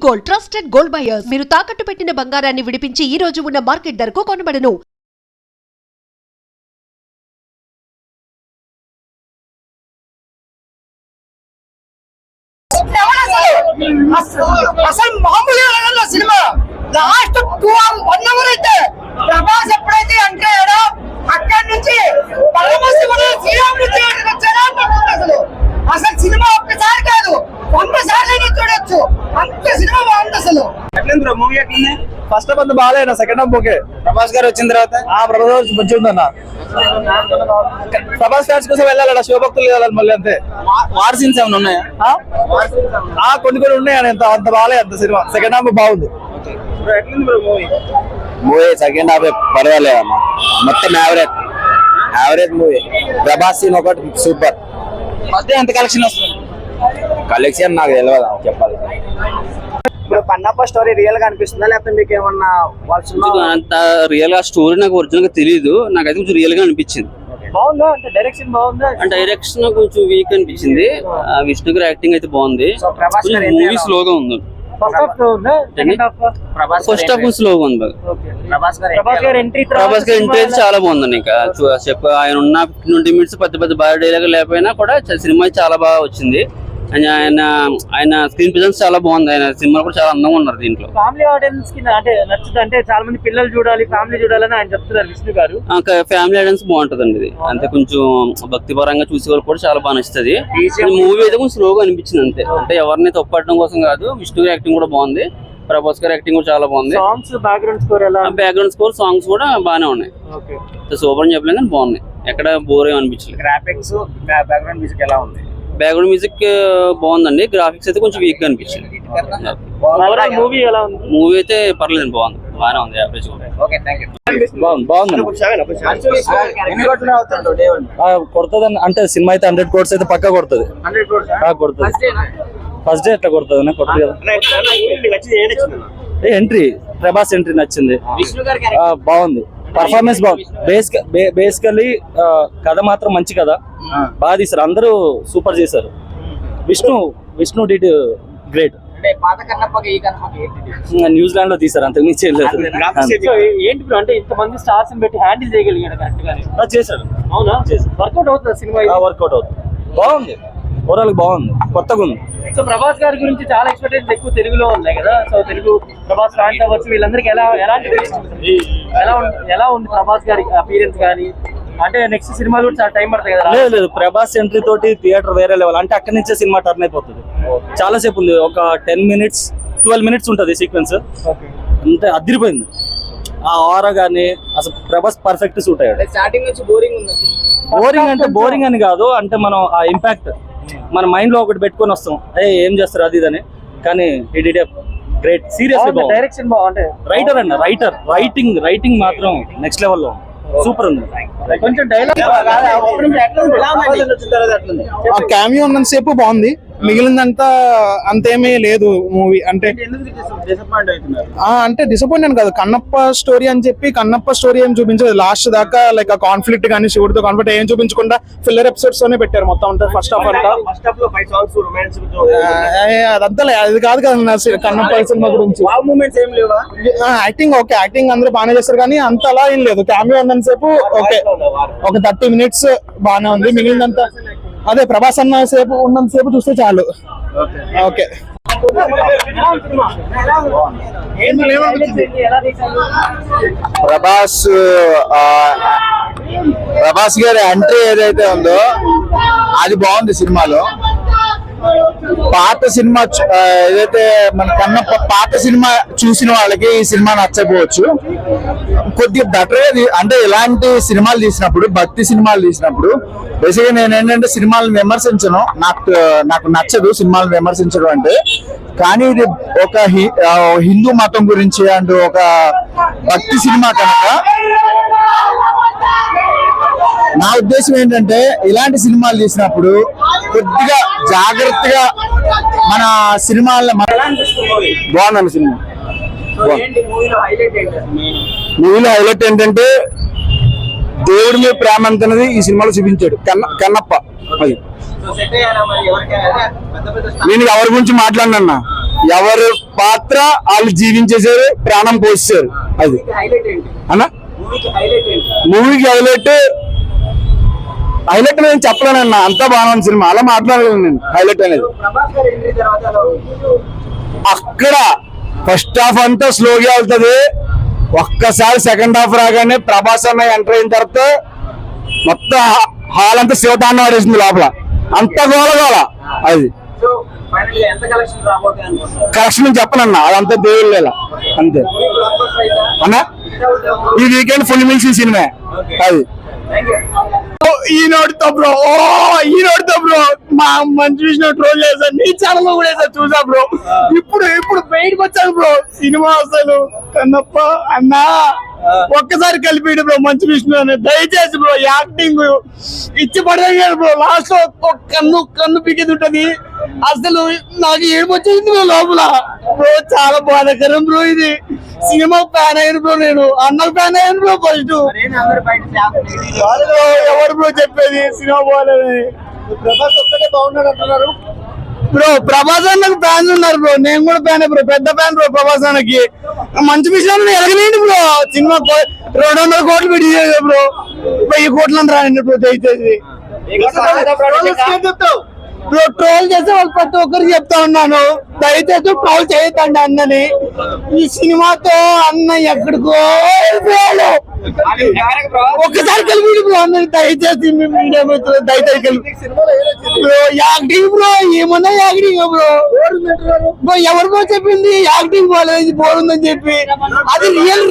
Gold trusted gold buyers. మీరు తాకట్టు పెట్టిన బంగారాన్ని విడిపించి ఈ రోజు ఉన్న మార్కెట్ ధరకు కొనబడను. అసలు మామూలుగా సినిమా లాస్ట్ 1 అవర్ అయితే ప్రభాస్ ఎప్పుడైతే ఎంటర్ అయ్యాడో అక్కడి నుంచి అసలు సినిమా ఒక్కసారి కాదు 100 సార్లు చూడొచ్చు, అంత సినిమా బాగుంది. అసలు ఫస్ట్ హాఫ్ అంత బాగాలేనా, సెకండ్ హాఫ్ ఓకే. ప్రభాస్ గారు వచ్చిన తర్వాత ప్రభాస్ మంచిగా ఉందన్న. ప్రభాస్ ఫ్యాన్స్ కోసం వెళ్ళాలన్న, శివభక్తులు వెళ్ళాలి మళ్ళీ అంతే. వార్ సీన్స్ ఏమైనా ఉన్నాయా? కొన్ని ఉన్నాయి, అంత బాగాలేదు అంత సినిమా. సెకండ్ హాఫ్ బాగుంది. మూవీ సెకండ్ హాఫ్ పర్వాలేదు అన్న, మొత్తం యావరేజ్ మూవీ. ప్రభాస్ సీన్ ఒకటి సూపర్. మధ్య ఎంత కలెక్షన్ వస్తుంది? కలెక్షన్ నాకు తెలియదు చెప్పాలి. ఇప్పుడు కన్నప్ప స్టోరీ రియల్ గా అనిపిస్తుందా, లేకపోతే మీకు ఏమన్నా అంత రియల్ గా స్టోరీ నాకు ఒరిజినల్ గా తెలియదు, నాకైతే కొంచెం రియల్ గా అనిపించింది. బాగుందా అంటే డైరెక్షన్ బాగుందా? అంటే డైరెక్షన్ కొంచెం వీక్ అనిపించింది. విష్ణు గారి యాక్టింగ్ అయితే బాగుంది. మూవీ స్లోగా ఉంది. ఫస్ట్ హాఫ్ కొంచెం స్లోగా ఉంది. ప్రభాస్ గారి ఎంట్రీ అయితే చాలా బాగుందండి. ఇంకా ఆయన ఉన్న 20 minutes పెద్ద బాగా డైలాగ్ లేకపోయినా కూడా సినిమా చాలా బాగా వచ్చింది. ఆయన స్క్రీన్ ప్రెజెన్స్ చాలా బాగుంది. ఆయన సినిమా కూడా చాలా అందంగా ఉన్నారు దీంట్లో. ఫ్యామిలీ ఆడియన్స్ కి అంటే నచ్చుతుంది, అంటే చాలా మంది పిల్లలు చూడాలి, ఫ్యామిలీ చూడాలని ఆయన చెప్తున్నారు విష్ణు గారు. ఫ్యామిలీ ఆడియన్స్ బాగుంటదండి ఇది. అంతే కొంచెం భక్తి పరంగా చూసే వాళ్ళు కూడా చాలా బాగా నచ్చుతుంది. మూవీ అయితే కొంచెం స్లోగా అనిపించింది అంతే. అంటే ఎవరిని తప్పట్టడం కోసం కాదు, విష్ణు గారి యాక్టింగ్ కూడా బాగుంది, ప్రభాస్ గారి యాక్టింగ్ కూడా చాలా బాగుంది. సాంగ్స్ బ్యాక్గ్రౌండ్ స్కోర్ ఎలా? బ్యాక్గ్రౌండ్ స్కోర్ సాంగ్స్ కూడా బాగానే ఉన్నాయి. సూపర్ అని చెప్పలేదు కానీ బాగున్నాయి, ఎక్కడ బోర్ ఏమి అనిపించలేదు. గ్రాఫిక్స్ బ్యాక్గ్రౌండ్ మ్యూజిక్ ఎలా ఉంది? బ్యాక్గ్రౌండ్ మ్యూజిక్ బాగుందండి. గ్రాఫిక్స్ అయితే కొంచెం వీక్ గా అనిపించింది. మూవీ ఎలా ఉంది? మూవీ అయితే పర్లేదు, బాగుంది, బాగానే ఉంది, యావరేజ్ కొడుతుంది. అంటే సినిమా అయితే 100 crores అయితే పక్కా కొడుతుంది. ఫస్ట్ డే ఎట్లా కొడుతుంది కొడుతుంది కదా. ఎంట్రీ ప్రభాస్ ఎంట్రీ నచ్చింది, బాగుంది. పర్ఫార్మెన్స్ బాగుంది. బేసికల్లీ కథ మాత్రం మంచి కథ, బాగా తీసారు, అందరూ సూపర్ చేశారు. Vishnu did great. న్యూజిలాండ్ లో తీసారు, అంతకు మించి ఏంటి అంటే ఇంతమంది స్టార్స్ పెట్టి హ్యాండిల్ చేయగలిగాడు. చేశాడు. అవునా? వర్కౌట్ అవుతుంది సినిమా, వర్కౌట్ అవుతుంది, బాగుంది, ఓవరాల్ బాగుంది, కొత్తగా ఉంది. సో ప్రభాస్ గారి గురించి చాలా ఎక్స్పెక్టేషన్స్ ఎక్కువ తెలుగులో ఉన్నాయి కదా. సో తెలుగు ప్రభాస్ ఫ్యాన్స్ అవ్వచ్చు, వీళ్ళందరికీ ఎలా ఉంది ప్రభాస్ గారి అపీరెన్స్ కానీ? అంటే నెక్స్ట్ సినిమా కూడా చాలా టైం పడుతుంది కదా. లేదు, ప్రభాస్ ఎంట్రీ తోటి థియేటర్ వేరే లెవెల్. అంటే అక్కడి నుంచే సినిమా టర్న్ అయిపోతుంది. చాలా సేపు ఉంది, ఒక 10 minutes 12 minutes ఉంటుంది సీక్వెన్స్. అంటే అదిరిపోయింది ఆ ఆరా గానీ. అసలు ప్రభాస్ పర్ఫెక్ట్ సూట్ అయ్యాడు. స్టార్టింగ్ నుంచి బోరింగ్ అంటే బోరింగ్ అని కాదు, అంటే మనం ఆ ఇంపాక్ట్ మన మైండ్ లో ఒకటి పెట్టుకొని వస్తాం, ఏం చేస్తారు అది ఇదని. కానీ ఈ డిడ్ గ్రేట్, సీరియస్లీ బాగుంది. డైరెక్షన్ బాగుంది. రైటింగ్ మాత్రం నెక్స్ట్ లెవెల్లో సూపర్ ఉంది. కొంచెం డైలాగ్ క్యామియో ఉన్నంతసేపు బాగుంది, మిగిలిందంతా అంతేమీ లేదు మూవీ. అంటే డిసప్పాయింట్ కాదు, కన్నప్ప స్టోరీ అని చెప్పి కన్నప్ప స్టోరీ ఏం చూపించలేదు లాస్ట్ దాకా. లైక్ ఆ కాన్ఫ్లిక్ట్ కానీ శివుడితో కాన్ఫ్లిక్ట్ ఏం చూపించకుండా ఫిల్లర్ ఎపిసోడ్స్ తోనే పెట్టారు మొత్తం అంతా. ఫస్ట్ హాఫ్ అంతా అదంతా అది కాదు కదా కన్నప్ప సినిమా గురించి. యాక్టింగ్ ఓకే, యాక్టింగ్ అందరూ బాగానే చేస్తారు, కానీ అంత అలా ఏం లేదు. క్యామియో ఉన్నంతసేపు ఓకే, ఒక 30 minutes బాగానే ఉంది, మిగిలినంతా అదే ప్రభాస్ అన్న సేపు ఉన్నంతసేపు చూస్తే చాలు. ఓకే, ప్రభాస్ గారి ఎంట్రీ ఏదైతే ఉందో అది బాగుంది సినిమాలో. పాత సినిమా ఏదైతే మన కన్నప్ప పాత సినిమా చూసిన వాళ్ళకి ఈ సినిమా నచ్చకపోవచ్చు. కొద్దిగా బెటర్, అంటే ఇలాంటి సినిమాలు తీసినప్పుడు, భక్తి సినిమాలు తీసినప్పుడు బేసిక్గా నేను ఏంటంటే సినిమాలను విమర్శించను, నాకు నచ్చదు సినిమాలను విమర్శించడం అంటే. కానీ ఇది ఒక హిందూ మతం గురించి అంటూ ఒక భక్తి సినిమా కనుక నా ఉద్దేశం ఏంటంటే ఇలాంటి సినిమాలు తీసినప్పుడు కొద్దిగా జాగ్రత్తగా మన సినిమాల్లో బాగుందండి సినిమా. మూవీలో హైలైట్ ఏంటంటే దేవుడి మీద ప్రేమ అంతనేది ఈ సినిమాలో చూపించాడు కన్నప్ప. అది నేను ఎవరి గురించి మాట్లాడినా, ఎవరు పాత్ర వాళ్ళు జీవించేశారు, ప్రాణం పోసేశారు. అది అన్న మూవీకి హైలైట్ నేను చెప్పలేనన్న, అంతా బాగా ఉంది సినిమా, అలా మాట్లాడగలను నేను. హైలైట్ అనేది అక్కడ ఫస్ట్ హాఫ్ అంతా స్లోగా వెళ్తుంది, ఒక్కసారి సెకండ్ హాఫ్ రాగానే ప్రభాస్ అన్న ఎంటర్ అయిన తర్వాత మొత్తం హాల్ అంతా శివతాండం ఆడేసింది లోపల, అంత గోల. అది కలెక్షన్ చెప్పనన్నా, అదంతా దేవుళ్ళ లీల అంతే అన్న. ఈ వీకెండ్ ఫుల్ మిల్స్ సినిమా అది. ఈనాడుతో బ్రో మా మంచి విషయం ట్రోల్ చేశాను, నీ ఛానల్ కూడా వేసా చూసా బ్రో. ఇప్పుడు బయటకు వచ్చాను బ్రో సినిమా. అసలు కన్నప్ప అన్నా ఒక్కసారి కలిపిడు బ్రో మంచి విషయం అని. దయచేసి బ్రో యాక్టింగ్ ఇచ్చి పడేయారు బ్రో, లాస్ట్ లో కన్ను పీకేది ఉంటది. అసలు నాకు ఏడుపు వచ్చేసింది బ్రో లోపల బ్రో, చాలా బాధాకరం బ్రో. ఇది సినిమా ఫ్యాన్ అయ్యాను బ్రో, నేను అన్నకు ఫ్యాన్ అయ్యాను బ్రో. ఫస్ట్ ఎవరు బ్రో చెప్పేది సినిమా బాగాలేదని? ప్రభాస్ ఒక్కటే బాగున్నాడు అంటున్నారు బ్రో. ప్రభాస్ అన్నకు ఫ్యాన్స్ ఉన్నారు బ్రో, నేను కూడా ఫ్యాన్ బ్రో, పెద్ద ఫ్యాన్ బ్రో ప్రభాస్ అన్నకి. మంచి విషయాలు ఎరగలేండి బ్రో, సినిమా 200 కోట్లు పెట్టి బ్రో, 1000 కోట్లు అని రాయండి బ్రో దయచేసి బ్రో. ట్రోల్ చేసే వాళ్ళు ప్రతి ఒక్కరికి చెప్తా ఉన్నాను, దయచేసి ట్రోల్ చేయొద్దండి అన్నని. ఈ సినిమాతో అన్న ఎక్కడికో వెళ్ళిపోయాడు. ఒక్కసారి కలిపి బ్రో అన్నని దయచేసి మీడియా మిత్రులు దయచేసి కలిపి బ్రో. యాక్టింగ్ బ్రో, ఏమన్నా యాక్టింగ్ బ్రో. ఎవరు బ్రో చెప్పింది యాక్టింగ్ బాగాలేదు బాగుందని చెప్పి? అది రియల్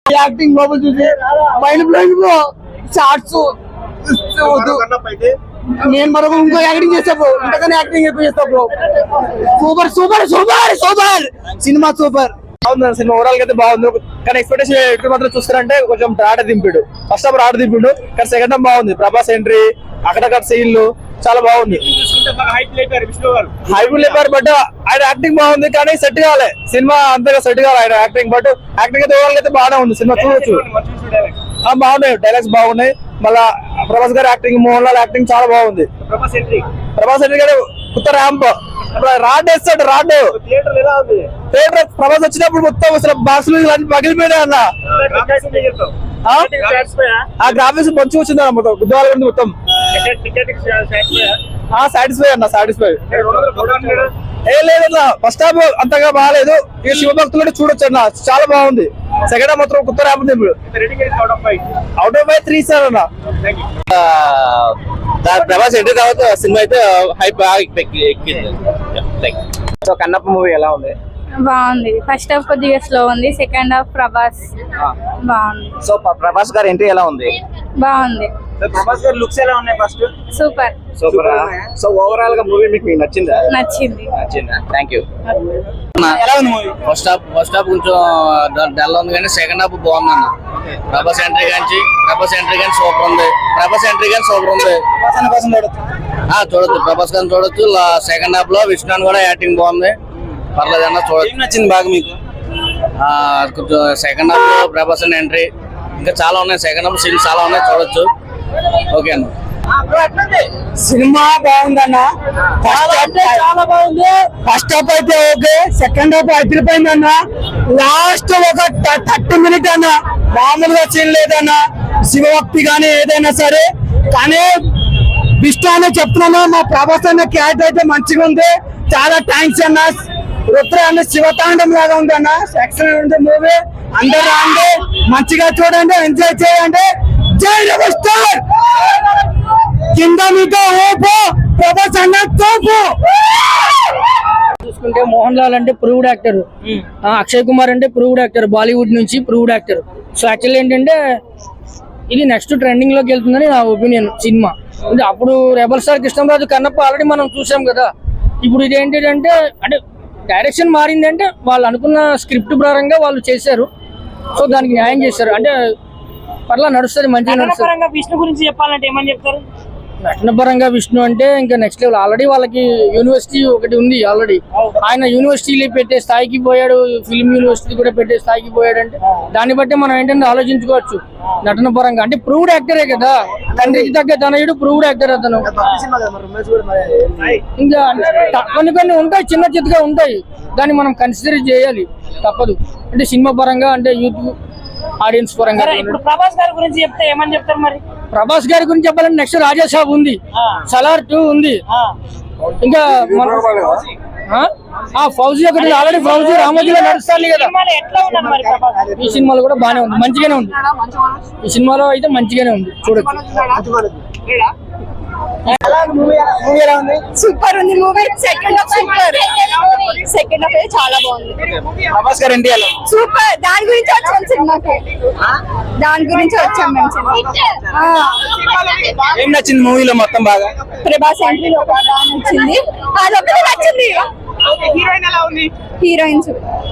యాక్టింగ్ లోపల చూసి మైండ్ బ్లోయింగ్ బ్రో. షార్ట్స్ నేను మరొక ఇంకో యాక్టింగ్ చేస్తా బ్రో, ఇంతకన్నా యాక్టింగ్ ఎక్కువ చేస్తా బ్రో. సూపర్ సినిమా సూపర్ బాగుంది. సినిమా ఓవరాల్ అయితే బాగుంది, కానీ ఎక్స్పెక్టేషన్ ఎక్కడ మాత్రం చూస్తారంటే కొంచెం రాట దింపిడు. ఫస్ట్ హాఫ్ రాట దింపిడు, కానీ సెకండ్ హాఫ్ బాగుంది. ప్రభాస్ ఎంట్రీ, అక్కడక్కడ సీన్లు చాలా బాగుంది. హైప్ లేపారు, బట్ ఆయన యాక్టింగ్ బాగుంది, కానీ సెట్ కావాలి సినిమా, అంతగా సెట్ కావాలి ఆయన యాక్టింగ్. బట్ యాక్టింగ్ అయితే ఓవరాల్ అయితే బాగానే ఉంది, సినిమా చూడొచ్చు. బాగున్నాయి, డైలాగ్స్ బాగున్నాయి. మళ్ళా ప్రభాస్ గారి యాక్టింగ్, మోహన్ లాల్ యాక్టింగ్ చాలా బాగుంది. ప్రభాస్ ఎంట్రీ గారు కొత్త ర్యాంప్ రాడ్ వేస్తాడు. థియేటర్ ప్రభాస్ వచ్చినప్పుడు మొత్తం అసలు బాక్సులు పగిలిపోయినా అన్న. ఆ గ్రాఫిక్స్ మంచిగా వచ్చింది అన్న, మొత్తం గుద్దాల మొత్తం సాటిస్ఫై అన్న, సాటిస్ఫై. ఏం లేదన్న, ఫస్ట్ హాఫ్ అంతగా బాగాలేదు. ఇక శివభక్తులు చూడొచ్చు అన్న, చాలా బాగుంది. సెకండ్ హాఫ్ మాత్రం కొత్త ర్యాంప్ అవుట్ ఆఫ్ 3 సార్ అన్న. ప్రభాస్ ఎంట్రీ తర్వాత సినిమా అయితే హైప్ బాగా ఎక్కింది. సో కన్నప్ప మూవీ ఎలా ఉంది? బాగుంది. ఫస్ట్ హాఫ్ కొద్దిగా స్లో ఉంది, సెకండ్ హాఫ్ ప్రభాస్ బాగుంది. సో ప్రభాస్ గారి ఎంట్రీ ఎలా ఉంది? బాగుంది. ప్రభాస్ గారి లుక్స్ ఎలా ఉన్నాయి? First super. సో ఓవరాల్ గా మూవీ మీకు నచ్చిందా? నచ్చిందా? Thank you. ఎలా ఉంది మూవీ? ఫస్ట్ హాఫ్ కొంచెం డల్ ఉంది, కానీ సెకండ్ హాఫ్ బాగుంది అన్న. ప్రభాస్ ఎంట్రీ కానీ సూపర్ ఉంది. చూడొచ్చు, ప్రభాస్ గారిని చూడొచ్చు. సెకండ్ హాఫ్ లో విష్ణు కూడా యాక్టింగ్ బాగుంది, పర్లేదు అన్న చూడొచ్చు. నచ్చింది బాగా మీకు? కొంచెం సెకండ్ హాఫ్ లో ప్రభాస్ ఎంట్రీ ఇంకా చాలా ఉన్నాయి, సెకండ్ హాఫ్ సీన్స్ చాలా ఉన్నాయి, చూడొచ్చు. ఓకే అన్న. సినిమా బాగుందన్న, చాలా బాగుంది. ఫస్ట్ హాఫ్ అయితే ఓకే, సెకండ్ హాఫ్ అదిరిపోయింది అన్న. లాస్ట్ ఒక 30 మినిట్ అన్న మామూలుగా సీన్ లేదన్న. శివభక్తి కానీ ఏదైనా సరే, కానీ విష్ణు అనే చెప్తున్నాను, మా ప్రభాస్ అన్న క్యారెక్టర్ అయితే మంచిగా ఉంది. చాలా థ్యాంక్స్ అన్న. రుద్ర అన్న శివతాండం లాగా ఉంది అన్న, ఎక్సలెంట్ ఉంది మూవీ. అందరూ రండి, మంచిగా చూడండి, ఎంజాయ్ చేయండి. జై రెబల్ స్టార్. కింద మీతో ఓపు, ప్రభాస్ అన్న తోపు. చూసుకుంటే మోహన్ లాల్ అంటే ప్రూవ్డ్ యాక్టర్, అక్షయ్ కుమార్ అంటే ప్రూవ్డ్ యాక్టర్, బాలీవుడ్ నుంచి ప్రూవ్డ్ యాక్టర్. సో యాక్చువల్లీ ఏంటంటే ఇది నెక్స్ట్ ట్రెండింగ్ లోకి వెళ్తుందని నా ఒపీనియన్. సినిమా అంటే అప్పుడు rebel star Krishnamraju Kannappa already మనం చూసాం కదా, ఇప్పుడు ఇది ఏంటంటే అంటే డైరెక్షన్ మారిందంటే వాళ్ళు అనుకున్న స్క్రిప్ట్ పరంగా వాళ్ళు చేశారు. సో దానికి న్యాయం చేశారు అంటే పర్లా నడుస్తుంది, మంచిగా నడుస్తుంది. పరంగా విష్ణు గురించి చెప్పాలంటే ఏమని చెప్తారు? నటన పరంగా విష్ణు అంటే ఇంకా నెక్స్ట్ లెవెల్. ఆల్రెడీ వాళ్ళకి యూనివర్సిటీ ఒకటి ఉంది ఆల్రెడీ. ఆయన యూనివర్సిటీలు పెట్టే స్థాయికి పోయాడు, ఫిల్మ్ యూనివర్సిటీ కూడా పెట్టే స్థాయికి పోయాడు అంటే దాన్ని బట్టి మనం ఏంటంటే ఆలోచించుకోవచ్చు నటన పరంగా. అంటే ప్రూవ్డ్ యాక్టరే కదా, తండ్రికి తగ్గ తనయుడు ప్రూవ్డ్ యాక్టర్ అతను. ఇంకా కొన్ని ఉంటాయి, చిన్న చిత్తగా ఉంటాయి, దాన్ని మనం కన్సిడర్ చేయాలి, తప్పదు. అంటే సినిమా పరంగా అంటే యూత్ ఆడియన్స్ పరంగా. ఇప్పుడు ప్రభాస్ గారి గురించి చెప్తే ఏమని చెప్తారు మరి? ప్రభాస్ గారి గురించి చెప్పాలంటే నెక్స్ట్ రాజాసాబ్ ఉంది, సలార్ 2 ఉంది, ఇంకా ఫౌజీ ఒకటి ఆల్రెడీ ఫౌజీ రామోజీలో నడుస్తాను కదా. ఎట్లా ఉన్నారు మరి ప్రభాస్? ఈ సినిమాలో కూడా బాగానే ఉంది, మంచిగానే ఉంది. ఈ సినిమాలో అయితే మంచిగానే ఉంది, చూడొచ్చు. సూపర్ ఉంది movie. Second half super, second half అయితే చాలా బాగుంది. ప్రభాస్ గారు ఏంటి అలా సూపర్. దాని గురించి వచ్చాం సినిమాకి, దాని గురించి వచ్చాం మేము సినిమా. ఏం నచ్చింది మూవీలో మొత్తం బాగా? ప్రభాస్ ఎంట్రీ ఒక బాగా నచ్చింది, అదొకటి నచ్చింది. హీరోయిన్స్